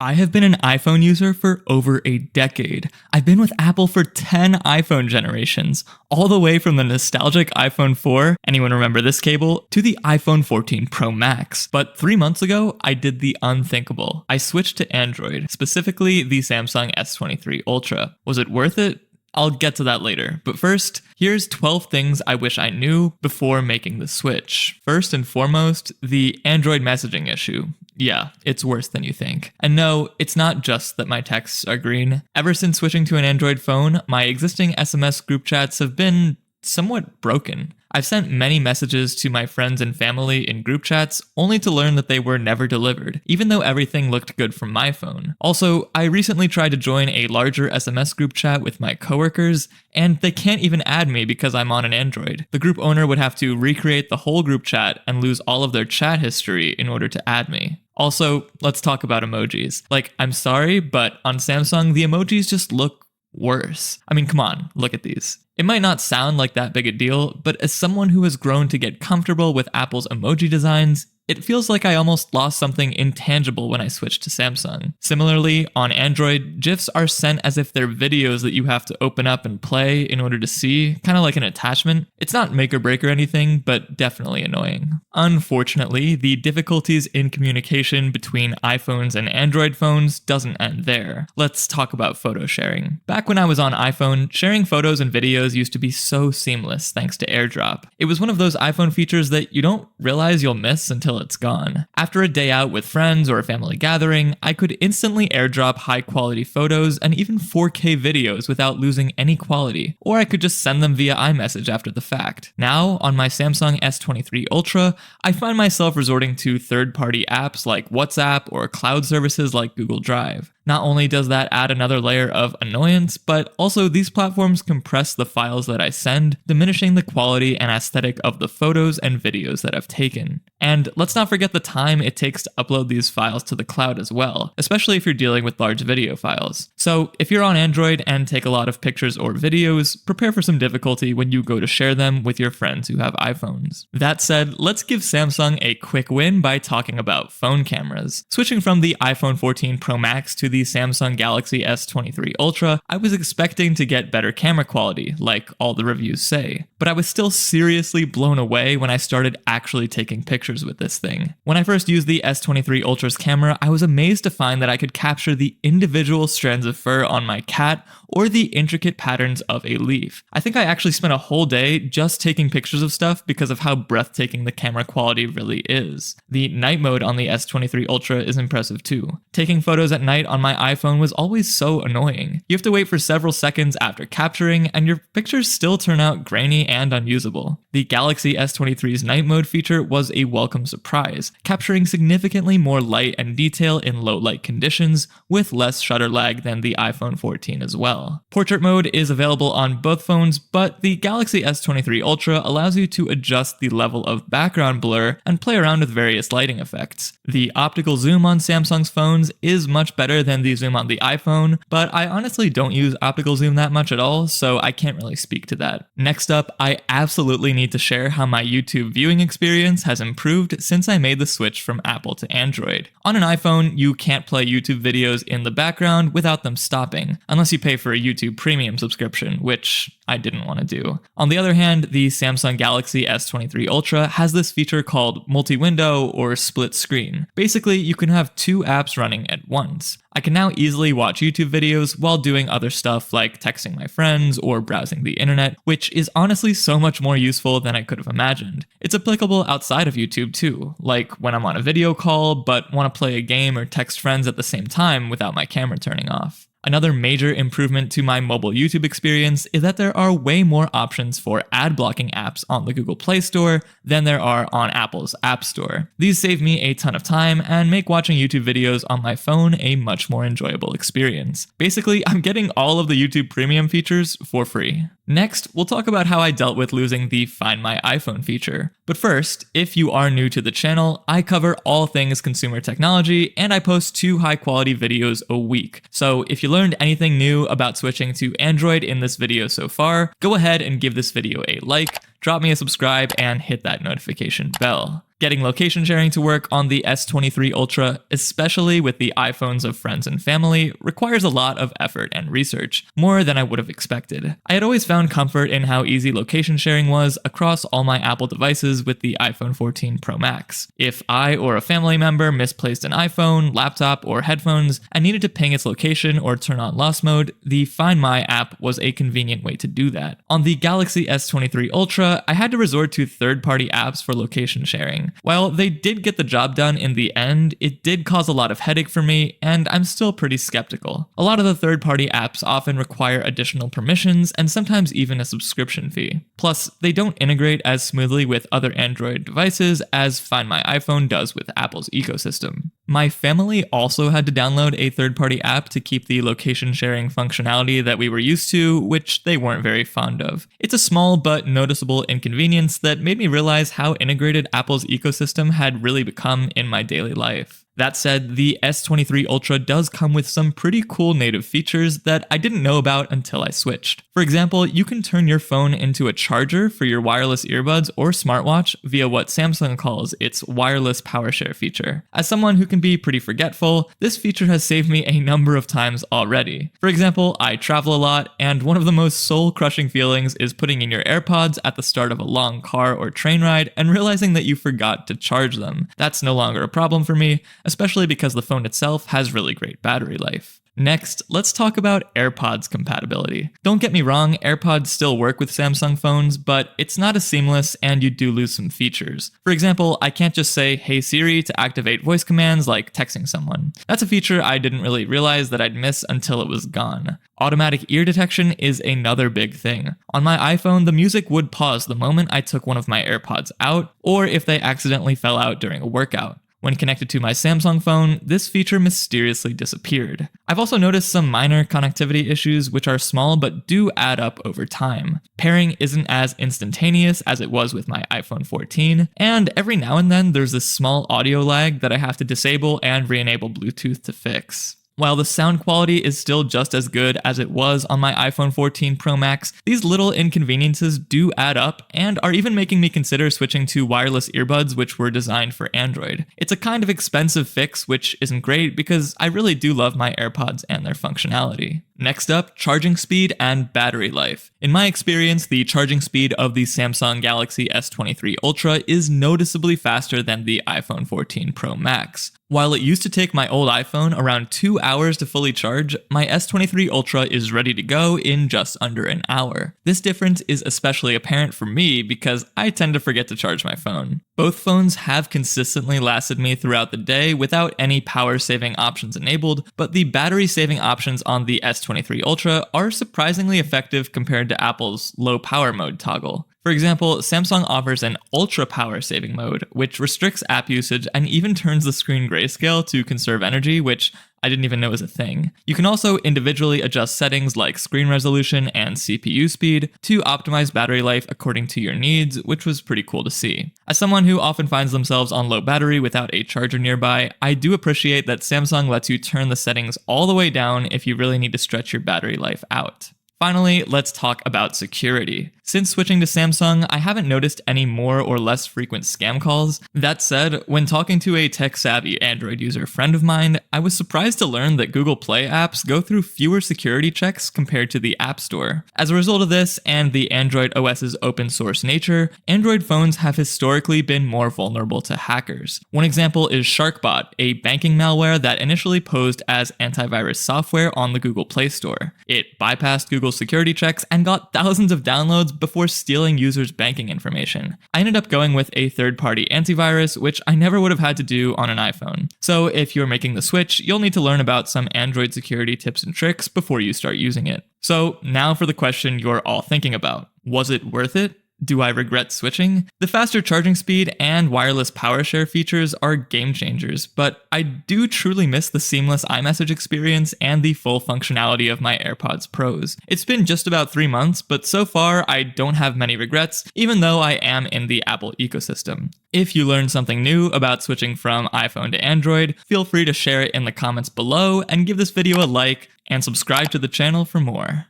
I have been an iPhone user for over a decade. I've been with Apple for 10 iPhone generations, all the way from the nostalgic iPhone 4, anyone remember this cable, to the iPhone 14 Pro Max. But 3 months ago, I did the unthinkable. I switched to Android, specifically the Samsung S23 Ultra. Was it worth it? I'll get to that later, but first, here's 12 things I wish I knew before making the switch. First and foremost, the Android messaging issue. Yeah, it's worse than you think. And no, it's not just that my texts are green. Ever since switching to an Android phone, my existing SMS group chats have been somewhat broken. I've sent many messages to my friends and family in group chats, only to learn that they were never delivered, even though everything looked good from my phone. Also, I recently tried to join a larger SMS group chat with my coworkers, and they can't even add me because I'm on an Android. The group owner would have to recreate the whole group chat and lose all of their chat history in order to add me. Also, let's talk about emojis. Like, I'm sorry, but on Samsung, the emojis just look worse. I mean, come on, look at these. It might not sound like that big a deal, but as someone who has grown to get comfortable with Apple's emoji designs, it feels like I almost lost something intangible when I switched to Samsung. Similarly, on Android, GIFs are sent as if they're videos that you have to open up and play in order to see, kind of like an attachment. It's not make or break or anything, but definitely annoying. Unfortunately, the difficulties in communication between iPhones and Android phones doesn't end there. Let's talk about photo sharing. Back when I was on iPhone, sharing photos and videos used to be so seamless thanks to AirDrop. It was one of those iPhone features that you don't realize you'll miss until it's gone. After a day out with friends or a family gathering, I could instantly airdrop high-quality photos and even 4K videos without losing any quality, or I could just send them via iMessage after the fact. Now, on my Samsung S23 Ultra, I find myself resorting to third-party apps like WhatsApp or cloud services like Google Drive. Not only does that add another layer of annoyance, but also these platforms compress the files that I send, diminishing the quality and aesthetic of the photos and videos that I've taken. And let's not forget the time it takes to upload these files to the cloud as well, especially if you're dealing with large video files. So if you're on Android and take a lot of pictures or videos, prepare for some difficulty when you go to share them with your friends who have iPhones. That said, let's give Samsung a quick win by talking about phone cameras. Switching from the iPhone 14 Pro Max to the Samsung Galaxy S23 Ultra, I was expecting to get better camera quality, like all the reviews say. But I was still seriously blown away when I started actually taking pictures with this thing. When I first used the S23 Ultra's camera, I was amazed to find that I could capture the individual strands of fur on my cat or the intricate patterns of a leaf. I think I actually spent a whole day just taking pictures of stuff because of how breathtaking the camera quality really is. The night mode on the S23 Ultra is impressive too. Taking photos at night on my iPhone was always so annoying. You have to wait for several seconds after capturing, and your pictures still turn out grainy and unusable. The Galaxy S23's night mode feature was a welcome surprise, capturing significantly more light and detail in low light conditions with less shutter lag than the iPhone 14 as well. Portrait mode is available on both phones, but the Galaxy S23 Ultra allows you to adjust the level of background blur and play around with various lighting effects. The optical zoom on Samsung's phones is much better than the zoom on the iPhone, but I honestly don't use optical zoom that much at all, so I can't really speak to that. Next up, I absolutely need to share how my YouTube viewing experience has improved since I made the switch from Apple to Android. On an iPhone, you can't play YouTube videos in the background without them stopping, unless you pay for a YouTube Premium subscription, which I didn't want to do. On the other hand, the Samsung Galaxy S23 Ultra has this feature called multi-window or split screen. Basically, you can have two apps running at once. I can now easily watch YouTube videos while doing other stuff like texting my friends or browsing the internet, which is honestly so much more useful than I could have imagined. It's applicable outside of YouTube too, like when I'm on a video call but want to play a game or text friends at the same time without my camera turning off. Another major improvement to my mobile YouTube experience is that there are way more options for ad blocking apps on the Google Play Store than there are on Apple's App Store. These save me a ton of time and make watching YouTube videos on my phone a much more enjoyable experience. Basically, I'm getting all of the YouTube Premium features for free. Next, we'll talk about how I dealt with losing the Find My iPhone feature. But first, if you are new to the channel, I cover all things consumer technology and I post 2 high-quality videos a week. So if you learned anything new about switching to Android in this video so far, go ahead and give this video a like, drop me a subscribe, and hit that notification bell. Getting location sharing to work on the S23 Ultra, especially with the iPhones of friends and family, requires a lot of effort and research, more than I would have expected. I had always found comfort in how easy location sharing was across all my Apple devices with the iPhone 14 Pro Max. If I or a family member misplaced an iPhone, laptop, or headphones and needed to ping its location or turn on lost mode, the Find My app was a convenient way to do that. On the Galaxy S23 Ultra, I had to resort to third-party apps for location sharing. While they did get the job done in the end, it did cause a lot of headache for me, and I'm still pretty skeptical. A lot of the third-party apps often require additional permissions and sometimes even a subscription fee. Plus, they don't integrate as smoothly with other Android devices as Find My iPhone does with Apple's ecosystem. My family also had to download a third-party app to keep the location sharing functionality that we were used to, which they weren't very fond of. It's a small but noticeable inconvenience that made me realize how integrated Apple's ecosystem had really become in my daily life. That said, the S23 Ultra does come with some pretty cool native features that I didn't know about until I switched. For example, you can turn your phone into a charger for your wireless earbuds or smartwatch via what Samsung calls its wireless power share feature. As someone who can be pretty forgetful, this feature has saved me a number of times already. For example, I travel a lot, and one of the most soul-crushing feelings is putting in your AirPods at the start of a long car or train ride and realizing that you forgot to charge them. That's no longer a problem for me, especially because the phone itself has really great battery life. Next, let's talk about AirPods compatibility. Don't get me wrong, AirPods still work with Samsung phones, but it's not as seamless and you do lose some features. For example, I can't just say, "Hey Siri" to activate voice commands like texting someone. That's a feature I didn't really realize that I'd miss until it was gone. Automatic ear detection is another big thing. On my iPhone, the music would pause the moment I took one of my AirPods out, or if they accidentally fell out during a workout. When connected to my Samsung phone, this feature mysteriously disappeared. I've also noticed some minor connectivity issues which are small but do add up over time. Pairing isn't as instantaneous as it was with my iPhone 14, and every now and then there's this small audio lag that I have to disable and re-enable Bluetooth to fix. While the sound quality is still just as good as it was on my iPhone 14 Pro Max, these little inconveniences do add up and are even making me consider switching to wireless earbuds which were designed for Android. It's a kind of expensive fix, which isn't great because I really do love my AirPods and their functionality. Next up, charging speed and battery life. In my experience, the charging speed of the Samsung Galaxy S23 Ultra is noticeably faster than the iPhone 14 Pro Max. While it used to take my old iPhone around 2 hours to fully charge, my S23 Ultra is ready to go in just under an hour. This difference is especially apparent for me because I tend to forget to charge my phone. Both phones have consistently lasted me throughout the day without any power-saving options enabled, but the battery-saving options on the S23 Ultra are surprisingly effective compared to Apple's low power mode toggle. For example, Samsung offers an ultra power saving mode, which restricts app usage and even turns the screen grayscale to conserve energy, which I didn't even know was a thing. You can also individually adjust settings like screen resolution and CPU speed to optimize battery life according to your needs, which was pretty cool to see. As someone who often finds themselves on low battery without a charger nearby, I do appreciate that Samsung lets you turn the settings all the way down if you really need to stretch your battery life out. Finally, let's talk about security. Since switching to Samsung, I haven't noticed any more or less frequent scam calls. That said, when talking to a tech-savvy Android user friend of mine, I was surprised to learn that Google Play apps go through fewer security checks compared to the App Store. As a result of this, and the Android OS's open source nature, Android phones have historically been more vulnerable to hackers. One example is SharkBot, a banking malware that initially posed as antivirus software on the Google Play Store. It bypassed Google security checks and got thousands of downloads before stealing users' banking information. I ended up going with a third-party antivirus, which I never would have had to do on an iPhone. So if you're making the switch, you'll need to learn about some Android security tips and tricks before you start using it. So now for the question you're all thinking about. Was it worth it? Do I regret switching? The faster charging speed and wireless power share features are game changers, but I do truly miss the seamless iMessage experience and the full functionality of my AirPods Pros. It's been just about 3 months, but so far I don't have many regrets, even though I am in the Apple ecosystem. If you learned something new about switching from iPhone to Android, feel free to share it in the comments below and give this video a like and subscribe to the channel for more.